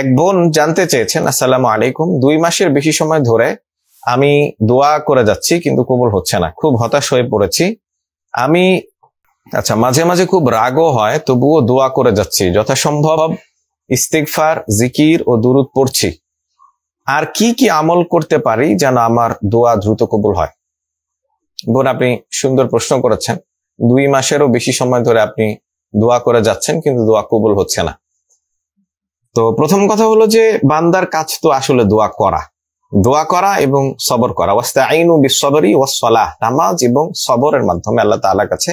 এক বোন জানতে চেয়েছেন, আসসালামু আলাইকুম, 2 মাসের বেশি সময় ধরে আমি দোয়া করে যাচ্ছি কিন্তু কবুল হচ্ছে না, খুব হতাশ হয়ে পড়েছি। আমি মাঝে মাঝে খুব রাগও হয়, তবুও দোয়া করে যাচ্ছি, যথাসম্ভব ইস্তিগফার, জিকির ও দুরুদ পড়ছি। আর কি কি আমল করতে পারি যেন আমার দোয়া দ্রুত কবুল হয়? বোন, আপনি সুন্দর প্রশ্ন করেছেন। 2 মাসেরও বেশি সময় ধরে আপনি দোয়া করে যাচ্ছেন কিন্তু দোয়া কবুল হচ্ছে না। তো প্রথম কথা হলো যে বান্দার কাজ তো আসলে দোয়া করা এবং সবর করা। ওয়াস্তাঈনু বিস-সবরি ওয়াস-সালাহ, নামাজ এবং সবরের মাধ্যমে আল্লাহ তাআলার কাছে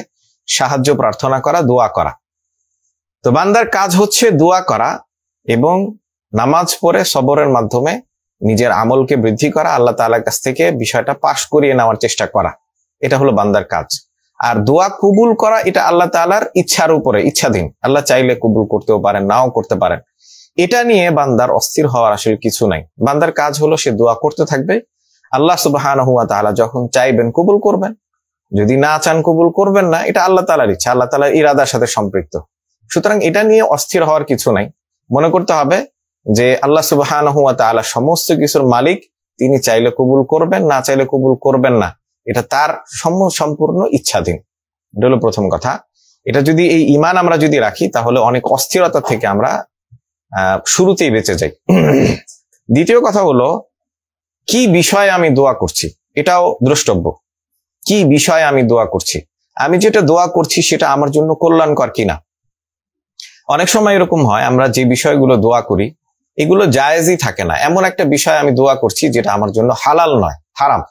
সাহায্য প্রার্থনা করা, দোয়া করা। তো বান্দার কাজ হচ্ছে দোয়া করা এবং নামাজ পড়ে সবরের মাধ্যমে নিজের আমলকে বৃদ্ধি করা, আল্লাহ তাআলার কাছ থেকে বিষয়টা পাশ করিয়ে নেওয়ার চেষ্টা করা। এটা হলো বান্দার কাজ। আর দোয়া কবুল করা এটা আল্লাহ তাআলার ইচ্ছার উপরে, ইচ্ছাধীন। আল্লাহ চাইলে কবুল করতেও পারেন, নাও করতে পারেন। এটা নিয়ে বান্দার অস্থির হওয়ার আসলে কিছু নাই। বান্দার কাজ হলো সে দোয়া করতে থাকবে। আল্লাহ সুবহানাহু ওয়া তাআলা যখন চাইবেন কবুল করবেন, যদি না চান কবুল করবেন না। এটা আল্লাহ তাআলার ইচ্ছা, আল্লাহ তাআলার ইরাদার সাথে সম্পৃক্ত। সুতরাং এটা নিয়ে অস্থির হওয়ার কিছু নাই। মনে করতে হবে যে আল্লাহ সুবহানাহু ওয়া তাআলা সমস্ত কিছুর মালিক, তিনি চাইলে কবুল করবেন, না চাইলে কবুল করবেন না। এটা তার সম্পূর্ণ ইচ্ছাধীন। এটা হলো প্রথম কথা। এটা যদি এই ঈমান আমরা যদি রাখি, তাহলে অনেক অস্থিরতা থেকে আমরা শুরুতেই বেঁচে যাই। দ্বিতীয় কথা হলো, কি বিষয়ে আমি দোয়া করছি এটাও দ্রষ্টব্য। কি বিষয়ে আমি দোয়া করছি, আমি যেটা দোয়া করছি সেটা আমার জন্য কল্যাণকর কিনা। অনেক সময় এরকম হয়, আমরা যে বিষয়গুলো দোয়া করি এগুলো জায়েজই থাকে না। এমন একটা বিষয় আমি দোয়া করছি যেটা আমার জন্য হালাল নয়, হারাম।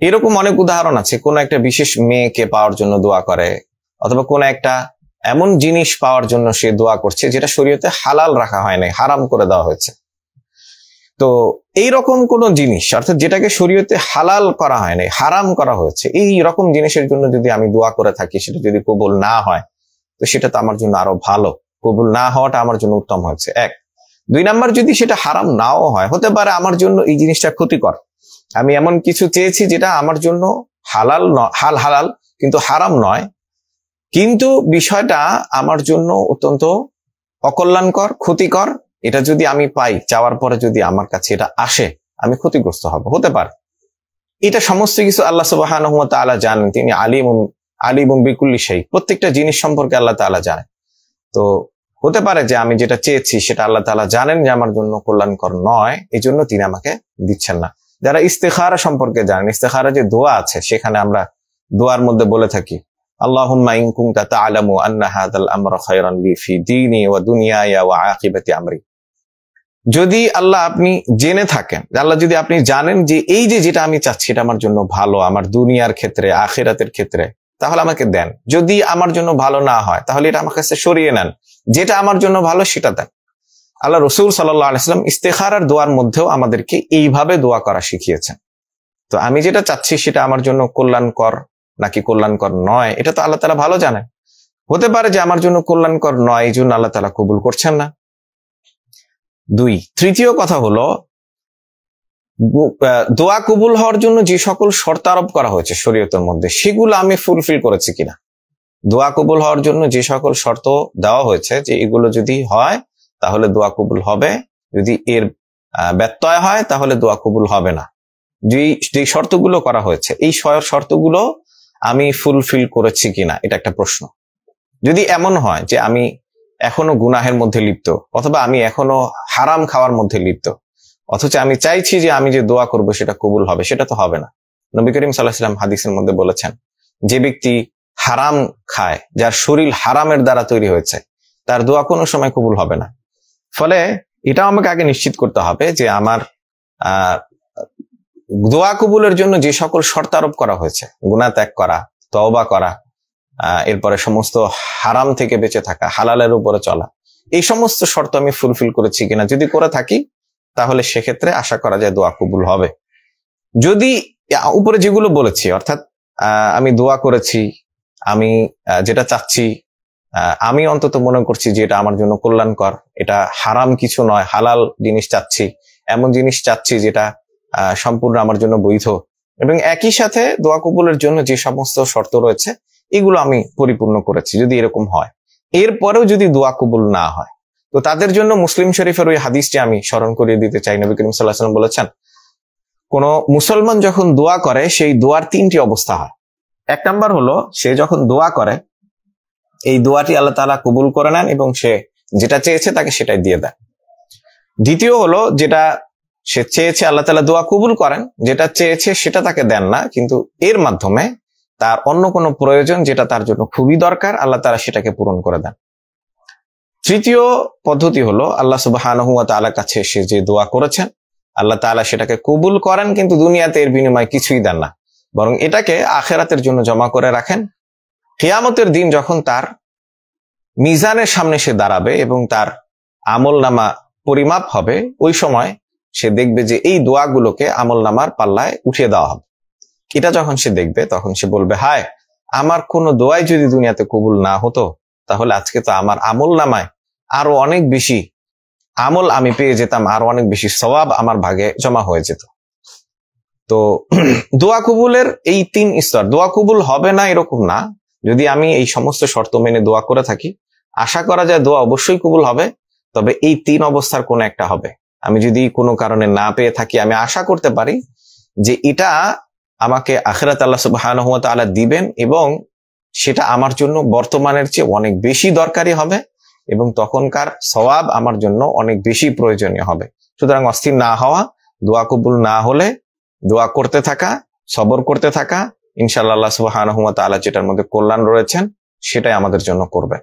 এরকম অনেক উদাহরণ আছে। কোন একটা বিশেষ মেয়েকে পাওয়ার জন্য দোয়া করে, অথবা কোন একটা এমন জিনিস পাওয়ার জন্য সে দোয়া করছে যেটা শরীয়তে হালাল রাখা হয় নাই, হারাম করে দেওয়া হয়েছে। তো এইরকম কোন জিনিস, অর্থাৎ যেটাকে শরীয়তে হালাল করা হয় নাই, হারাম করা হয়েছে, এই রকম জিনিসের জন্য যদি আমি দোয়া করে থাকি, সেটা যদি কবুল না হয়, তো সেটা তো আমার জন্য আরো ভালো। কবুল না হওয়াটা আমার জন্য উত্তম হয়েছে, 1। 2 নাম্বার, যদি সেটা হারাম নাও হয়, হতে পারে আমার জন্য এই জিনিসটা ক্ষতিকর। আমি এমন কিছু চেয়েছি যেটা আমার জন্য হালাল কিন্তু হারাম নয়, কিন্তু বিষয়টা আমার জন্য অত্যন্ত অকল্যাণকর, ক্ষতিকর। এটা যদি আমি পাই, চাওয়ার পরে যদি আমার কাছে এটা আসে, আমি ক্ষতিগ্রস্ত হব, হতে পারে। এটা সমস্ত কিছু আল্লাহ সুবহানাহু ওয়া তাআলা জানেন। তিনি আলিমুন বিকুল্লি শাই, প্রত্যেকটা জিনিস সম্পর্কে আল্লাহ তাআলা জানেন। তো হতে পারে যে আমি যেটা চেয়েছি সেটা আল্লাহ তাআলা জানেন যে আমার জন্য কল্যাণকর নয়, এই জন্য তিনি আমাকে দিচ্ছেন না। যারা ইস্তেখারা সম্পর্কে জানেন, ইস্তেখারা যে দোয়া আছে, সেখানে আমরা দোয়ার মধ্যে বলে থাকি, আল্লাহুম্মা ইন কুনতা তা'লামু আন্না হাযাল আমরা খায়রান লি ফি দীনি ওয়া দুনিয়ায়া ওয়া আকিবাতি আমরি। যদি আল্লাহ আপনি জেনে থাকেন, আল্লাহ যদি আপনি জানেন যে এই যে যেটা আমি চাচ্ছি এটা আমার জন্য ভালো, আমার দুনিয়ার ক্ষেত্রে, আখিরাতের ক্ষেত্রে, তাহলে আমাকে দেন। যদি আমার জন্য ভালো না হয়, তাহলে এটা আমার কাছে সরিয়ে নেন। যেটা আমার জন্য ভালো সেটা দেন। আল্লাহ রাসূল সাল্লাল্লাহু আলাইহি ওয়াসাল্লাম ইস্তেখারার দোয়ার মধ্যেও আমাদেরকে এইভাবে দোয়া করা শিখিয়েছেন। তো আমি যেটা চাচ্ছি সেটা আমার জন্য কল্যাণকর নাকি কল্যাণকর নয়, এটা তো আল্লাহ তাআলা ভালো জানেন। হতে পারে যে আমার জন্য কল্যাণকর নয়, এই জন্য আল্লাহ তাআলা কবুল করছেন না। 2, তৃতীয় কথা হলো, দোয়া কবুল হওয়ার জন্য যে সকল শর্ত আরোপ করা হয়েছে শরীয়তের মধ্যে, সেগুলো আমি ফুলফিল করেছি কিনা। দোয়া কবুল হওয়ার জন্য যে সকল শর্ত দেওয়া হয়েছে, যে এগুলো যদি হয় তাহলে দোয়া কবুল হবে, যদি এর ব্যত্যয় হয় তাহলে দোয়া কবুল হবে না। যে শর্তগুলো করা হয়েছে, এই শর্তগুলো আমি ফুলফিল করেছি কিনা, এটা একটা প্রশ্ন। যদি এমন হয় যে আমি এখনো গুনাহের মধ্যে লিপ্ত, অথবা আমি এখনো হারাম খাওয়ার মধ্যে লিপ্ত, অথচ আমি চাইছি যে আমি যে দোয়া করব সেটা কবুল হবে, সেটা তো হবে না। নবী করিম সাল্লাল্লাহু আলাইহি ওয়াসাল্লাম হাদিসের মধ্যে বলেছেন, যে ব্যক্তি হারাম খায়, যার শরীর হারামের দ্বারা তৈরি হয়েছে, তার দোয়া কোনো সময় কবুল হবে না। ফলে এটাও আমাকে আগে নিশ্চিত করতে হবে যে আমার দোয়া কবুলের জন্য যে সকল শর্ত আরোপ করা হয়েছে, গুনাহ ত্যাগ করা, তওবা করা, এরপরে সমস্ত হারাম থেকে বেঁচে থাকা, হালালের উপরে চলা, এই সমস্ত শর্ত আমি ফুলফিল করেছি কিনা। যদি করে থাকি, তাহলে সেক্ষেত্রে আশা করা যায় দোয়া কবুল হবে। যদি উপরে যেগুলো বলেছি, অর্থাৎ আমি দোয়া করেছি, আমি যেটা চাচ্ছি, আমি অন্তত মনে করছি যে এটা আমার জন্য কল্যাণকর, এটা হারাম কিছু নয়, হালাল জিনিস চাচ্ছি, এমন জিনিস চাচ্ছি যেটা সম্পূর্ণ আমার জন্য বৈধ, এবং একই সাথে দোয়া কবুলের জন্য যে সমস্ত শর্ত রয়েছে এগুলো আমি পরিপূর্ণ করেছি। যদি এরকম হয়, এরপরেও যদি দোয়া কবুল না হয়, তো তো তাদের জন্য মুসলিম শরীফের ওই হাদিসটি আমি স্মরণ করিয়ে দিতে চাই। নবী করিম সাল্লাল্লাহু আলাইহি ওয়াসাল্লাম বলেছেন, কোন মুসলমান যখন দোয়া করে সেই দোয়ার তিনটি অবস্থা হয়। এক নাম্বার হলো, সে যখন দোয়া করে এই দোয়াটি আল্লাহ তাআলা কবুল করে নেন এবং সে যেটা চেয়েছে তাকে সেটাই দিয়ে দেন। দ্বিতীয় হলো, যেটা সে চেয়েছে আল্লাহ তাআলা দোয়া কবুল করেন, যেটা চেয়েছে সেটা তাকে দেন না, কিন্তু এর মাধ্যমে তার অন্য কোনো প্রয়োজন যেটা তার জন্য খুবই দরকার আল্লাহ তাআলা সেটাকে পূরণ করে দেন। তৃতীয় পদ্ধতি হলো, আল্লাহ সুবহানাহু ওয়া তাআলার কাছে সে যে দোয়া করেছেন আল্লাহ তাআলা সেটাকে কবুল করেন, কিন্তু দুনিয়াতে এর বিনিময়ে কিছুই দেন না, বরং এটাকে আখিরাতের জন্য জমা করে রাখেন। কিয়ামতের দিন যখন তার মিজানের সামনে সে দাঁড়াবে এবং তার আমলনামা পরিমাপ হবে, ওই সময় সে দেখবে যে এই দোয়াগুলোকে আমলনামার পাল্লায় উঠিয়ে দেওয়া হবে। এটা যখন সে দেখবে তখন সে বলবে, হায়, আমার কোনো দোয়াই যদি দুনিয়াতে কবুল না হতো তাহলে আজকে তো আমার আমলনামায় আরো অনেক বেশি আমল আমি পেয়ে যেতাম, আরো অনেক বেশি সওয়াব আমার ভাগে জমা হয়ে যেত। তো দোয়া কবুলের এই 3 স্তর। দোয়া কবুল হবে না এরকম না, যদি আমি এই সমস্ত শর্ত মেনে দোয়া করে থাকি আশা করা যায় দোয়া অবশ্যই কবুল হবে, তবে এই 3 অবস্থার কোনো একটা হবে। আমি যদি কোনো কারণে না পেয়ে থাকি, আমি আশা করতে পারি যে এটা আমাকে আখিরাতে আল্লাহ সুবহানাহু ওয়া তাআলা দিবেন এবং সেটা আমার জন্য বর্তমানের চেয়ে অনেক বেশি দরকারি হবে এবং তখনকার সওয়াব আমার জন্য অনেক বেশি প্রয়োজনীয় হবে। সুতরাং অস্থির না হওয়া, দোয়া কবুল না হলে দোয়া করতে থাকা, সবর করতে থাকা, ইনশাআল্লাহ আল্লাহ সুবহানাহু ওয়া তাআলা যেটার মধ্যে কল্যাণ রয়েছেন সেটাই আমাদের জন্য করবে।